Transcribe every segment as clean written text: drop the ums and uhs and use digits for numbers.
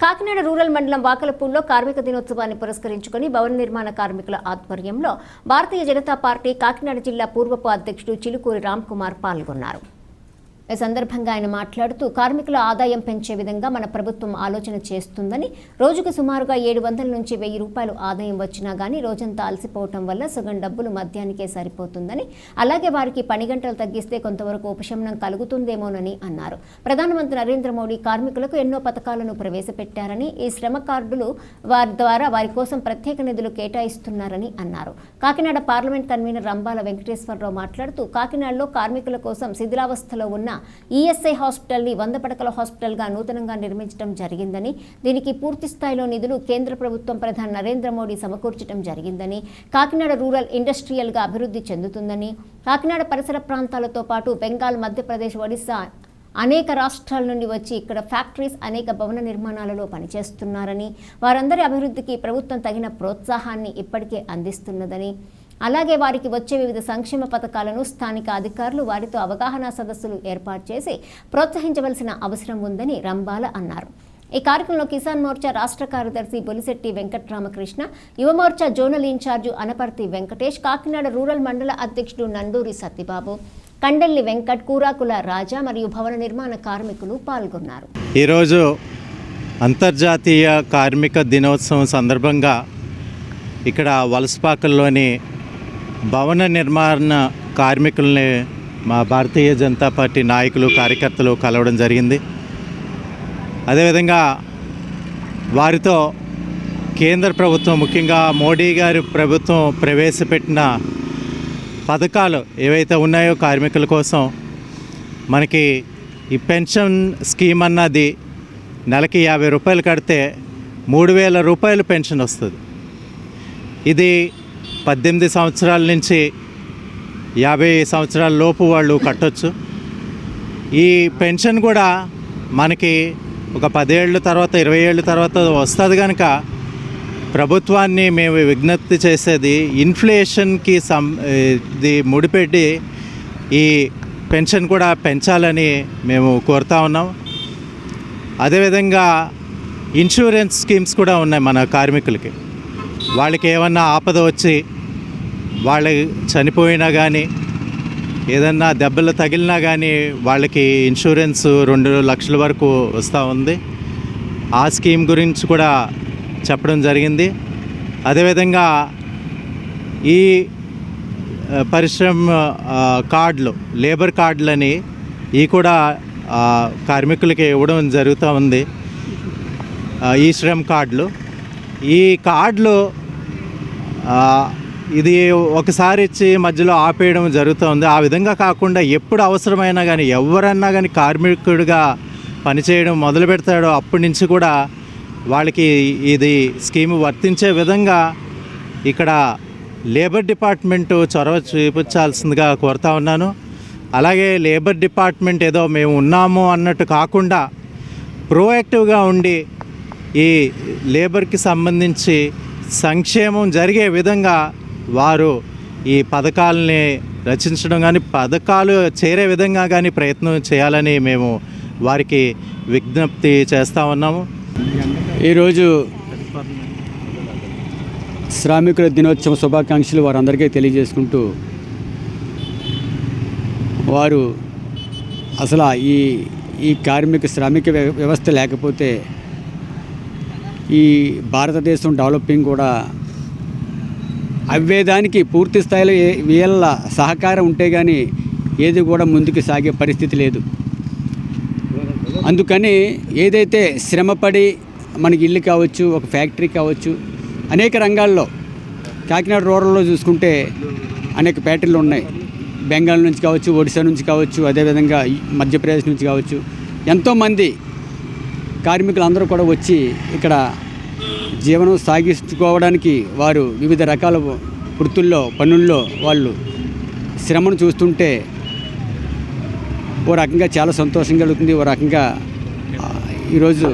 Kakinada rural మండలం వాకలపూడిలో కార్మిక దినోత్సవాన్ని పురస్కరించుకుని భవన నిర్మాణ కార్మికుల ఆధ్వర్యంలో భారతీయ జనతా పార్టీ కాకినాడ జిల్లా పూర్వపు అధ్యక్షుడు చిలుకూరి రామ్ కుమార్ పాల్గొన్నారు. ఈ సందర్భంగా ఆయన మాట్లాడుతూ కార్మికుల ఆదాయం పెంచే విధంగా మన ప్రభుత్వం ఆలోచన చేస్తుందని, రోజుకు సుమారుగా 700 నుంచి 1000 రూపాయలు ఆదాయం వచ్చినా గానీ రోజంతా అలసిపోవటం వల్ల సగం డబ్బులు మద్యానికే సరిపోతుందని, అలాగే వారికి పని గంటలు తగ్గిస్తే కొంతవరకు ఉపశమనం కలుగుతుందేమోనని అన్నారు. ప్రధానమంత్రి నరేంద్ర మోడీ కార్మికులకు ఎన్నో పథకాలను ప్రవేశపెట్టారని, ఈ శ్రమ కార్డులు వారి ద్వారా వారి కోసం ప్రత్యేక నిధులు కేటాయిస్తున్నారని అన్నారు. కాకినాడ పార్లమెంట్ కన్వీనర్ రంబాల వెంకటేశ్వరరావు మాట్లాడుతూ కాకినాడలో కార్మికుల కోసం శిథిలావస్థలో ఉన్న ఈఎస్ఐ హాస్పిటల్ని 100 పడకల హాస్పిటల్గా నూతనంగా నిర్మించడం జరిగిందని, దీనికి పూర్తి స్థాయిలో నిధులు కేంద్ర ప్రభుత్వం ప్రధాని నరేంద్ర మోడీ సమకూర్చడం జరిగిందని, కాకినాడ రూరల్ ఇండస్ట్రియల్గా అభివృద్ధి చెందుతుందని, కాకినాడ పరిసర ప్రాంతాలతో పాటు బెంగాల్, మధ్యప్రదేశ్, ఒడిశా అనేక రాష్ట్రాల నుండి వచ్చి ఇక్కడ ఫ్యాక్టరీస్, అనేక భవన నిర్మాణాలలో పనిచేస్తున్నారని, వారందరి అభివృద్ధికి ప్రభుత్వం తగిన ప్రోత్సాహాన్ని ఇప్పటికే అందిస్తున్నదని, అలాగే వారికి వచ్చే వివిధ సంక్షేమ పథకాలను స్థానిక అధికారులు వారితో అవగాహన సదస్సులు ఏర్పాటు చేసి ప్రోత్సహించవలసిన అవసరం ఉందని రంబాల అన్నారు. ఈ కార్యక్రమంలో కిసాన్ మోర్చా రాష్ట్ర కార్యదర్శి Bolisetti Venkatramakrishna, Yuvamorcha zonal incharge Anaparthi Venkatesh, Kakinada rural మండల అధ్యక్షుడు నండూరి సత్యబాబు, కండెల్లి వెంకట్, కూరాకుల రాజా మరియు భవన నిర్మాణ కార్మికులు పాల్గొన్నారు. ఈరోజు అంతర్జాతీయ కార్మిక దినోత్సవం సందర్భంగా ఇక్కడ వలసపాకల్లోని భవన నిర్మాణ కార్మికుల్ని మా భారతీయ జనతా పార్టీ నాయకులు, కార్యకర్తలు కలవడం జరిగింది. అదేవిధంగా వారితో కేంద్ర ప్రభుత్వం, ముఖ్యంగా మోడీ గారి ప్రభుత్వం ప్రవేశపెట్టిన పథకాలు ఏవైతే ఉన్నాయో కార్మికుల కోసం, మనకి ఈ పెన్షన్ స్కీమ్ అన్నది నెలకి 50 రూపాయలు కడితే 3000 రూపాయలు పెన్షన్ వస్తుంది. ఇది 18 సంవత్సరాల నుంచి 50 సంవత్సరాల లోపు వాళ్ళు కట్టొచ్చు. ఈ పెన్షన్ కూడా మనకి ఒక 10 ఏళ్ళ తర్వాత, 20 ఏళ్ళ తర్వాత వస్తుంది. కనుక ప్రభుత్వాన్ని మేము విజ్ఞప్తి చేసేది ఇన్ఫ్లేషన్కి ఇది ముడిపెట్టి ఈ పెన్షన్ కూడా పెంచాలని మేము కోరుతా ఉన్నాం. అదేవిధంగా ఇన్సూరెన్స్ స్కీమ్స్ కూడా ఉన్నాయి మన కార్మికులకి. వాళ్ళకి ఏమన్నా ఆపద వచ్చి వాళ్ళు చనిపోయినా కానీ, ఏదన్నా దెబ్బలు తగిలినా కానీ వాళ్ళకి ఇన్సూరెన్స్ 2 లక్షల వరకు వస్తూ ఉంది. ఆ స్కీమ్ గురించి కూడా చెప్పడం జరిగింది. అదేవిధంగా ఈ పరిశ్రమ కార్డులు, లేబర్ కార్డులని ఈ కూడా కార్మికులకి ఇవ్వడం జరుగుతూ ఉంది. ఈ శ్రమ్ కార్డులు, ఈ కార్డులు ఇది ఒకసారి ఇచ్చి మధ్యలో ఆపేయడం జరుగుతుంది. ఆ విధంగా కాకుండా ఎప్పుడు అవసరమైనా కానీ, ఎవరన్నా కానీ కార్మికుడిగా పనిచేయడం మొదలు పెడతాడో అప్పటి నుంచి కూడా వాళ్ళకి ఇది స్కీమ్ వర్తించే విధంగా ఇక్కడ లేబర్ డిపార్ట్మెంటు చొరవ చూపించాల్సిందిగా కోరుతా ఉన్నాను. అలాగే లేబర్ డిపార్ట్మెంట్ ఏదో మేము ఉన్నాము అన్నట్టు కాకుండా ప్రోయాక్టివ్గా ఉండి ఈ లేబర్కి సంబంధించి సంక్షేమం జరిగే విధంగా వారు ఈ పథకాలని రచించడం కానీ, పథకాలు చేరే విధంగా కానీ ప్రయత్నం చేయాలని మేము వారికి విజ్ఞప్తి చేస్తూ ఉన్నాము. ఈరోజు శ్రామికుల దినోత్సవ శుభాకాంక్షలు వారందరికీ తెలియజేసుకుంటూ, వారు అసలు ఈ శ్రామిక వ్యవస్థ లేకపోతే ఈ భారతదేశం డెవలపింగ్ కూడా అవ్వేదానికి పూర్తి స్థాయిలో వీళ్ళ సహకారం ఉంటే కానీ ఏది కూడా ముందుకు సాగే పరిస్థితి లేదు. అందుకని ఏదైతే శ్రమపడి మనకి ఇల్లు కావచ్చు, ఒక ఫ్యాక్టరీ కావచ్చు, అనేక రంగాల్లో కాకినాడ రూరల్లో చూసుకుంటే అనేక ఫ్యాక్టరీలు ఉన్నాయి. బెంగాల్ నుంచి కావచ్చు, ఒడిశా నుంచి కావచ్చు, అదేవిధంగా మధ్యప్రదేశ్ నుంచి కావచ్చు, ఎంతోమంది కార్మికులు అందరూ కూడా వచ్చి ఇక్కడ జీవనం సాగించుకోవడానికి వారు వివిధ రకాల వృత్తుల్లో, పనుల్లో వాళ్ళు శ్రమను చూస్తుంటే ఓ రకంగా చాలా సంతోషం కలుగుతుంది. ఓ రకంగా ఈరోజు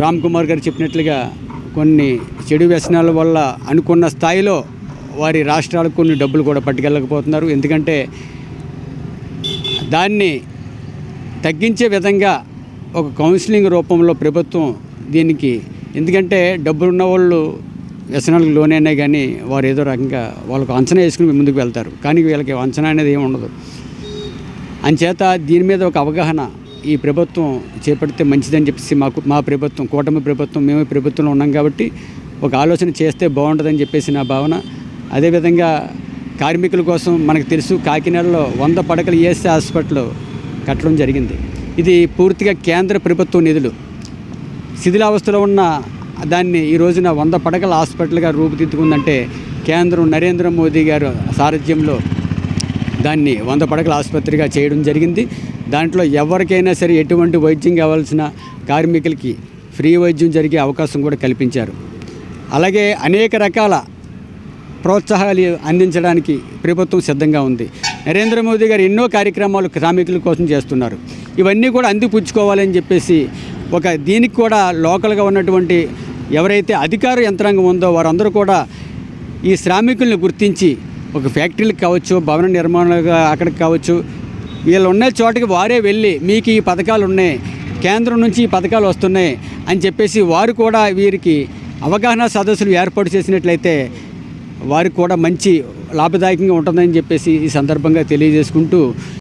రామ్ కుమార్ గారు చెప్పినట్లుగా కొన్ని చెడు వ్యసనాల వల్ల అనుకున్న స్థాయిలో వారి రాష్ట్రాలకు కొన్ని డబ్బులు కూడా పట్టుకెళ్ళకపోతున్నారు. ఎందుకంటే దాన్ని తగ్గించే విధంగా ఒక కౌన్సిలింగ్ రూపంలో ప్రభుత్వం దీనికి, ఎందుకంటే డబ్బులున్న వాళ్ళు వ్యసనాలకు లోనైనా కానీ వారు ఏదో రకంగా వాళ్ళకు అంచనా వేసుకుని ముందుకు వెళ్తారు, కానీ వీళ్ళకి అంచనా అనేది ఏమి ఉండదు. అంచేత దీని మీద ఒక అవగాహన ఈ ప్రభుత్వం చేపడితే మంచిదని చెప్పేసి మా ప్రభుత్వం, కూటమి ప్రభుత్వం, మేము ప్రభుత్వంలో ఉన్నాం కాబట్టి ఒక ఆలోచన చేస్తే బాగుంటుందని చెప్పేసి నా భావన. అదేవిధంగా కార్మికుల కోసం మనకు తెలుసు, కాకినాడలో 100 పడకల ఈఎస్ఐ హాస్పిటల్ కట్టడం జరిగింది. ఇది పూర్తిగా కేంద్ర ప్రభుత్వ నిధులు. శిథిలావస్థలో ఉన్న దాన్ని ఈ రోజున 100 పడకల హాస్పిటల్గా రూపుదిద్దుకుందంటే కేంద్రం నరేంద్ర మోదీ గారు సారథ్యంలో దాన్ని 100 పడకల ఆసుపత్రిగా చేయడం జరిగింది. దాంట్లో ఎవరికైనా సరే ఎటువంటి వైద్యం కావాల్సిన కార్మికులకి ఫ్రీ వైద్యం జరిగే అవకాశం కూడా కల్పించారు. అలాగే అనేక రకాల ప్రోత్సాహాలు అందించడానికి ప్రభుత్వం సిద్ధంగా ఉంది. నరేంద్ర మోదీ గారు ఎన్నో కార్యక్రమాలు శ్రామికుల కోసం చేస్తున్నారు. ఇవన్నీ కూడా అందిపుచ్చుకోవాలని చెప్పేసి దీనికి కూడా లోకల్గా ఉన్నటువంటి ఎవరైతే అధికార యంత్రాంగం ఉందో వారందరూ కూడా ఈ శ్రామికుల్ని గుర్తించి ఒక ఫ్యాక్టరీలకు కావచ్చు, భవన నిర్మాణాలుగా అక్కడికి కావచ్చు, వీళ్ళు ఉన్న చోటకి వారే వెళ్ళి మీకు ఈ పథకాలు ఉన్నాయి, కేంద్రం నుంచి ఈ పథకాలు వస్తున్నాయి అని చెప్పేసి వారు కూడా వీరికి అవగాహన సదస్సులు ఏర్పాటు చేసినట్లయితే వారికి కూడా మంచి లాభదాయకంగా ఉంటుందని చెప్పేసి ఈ సందర్భంగా తెలియజేసుకుంటూ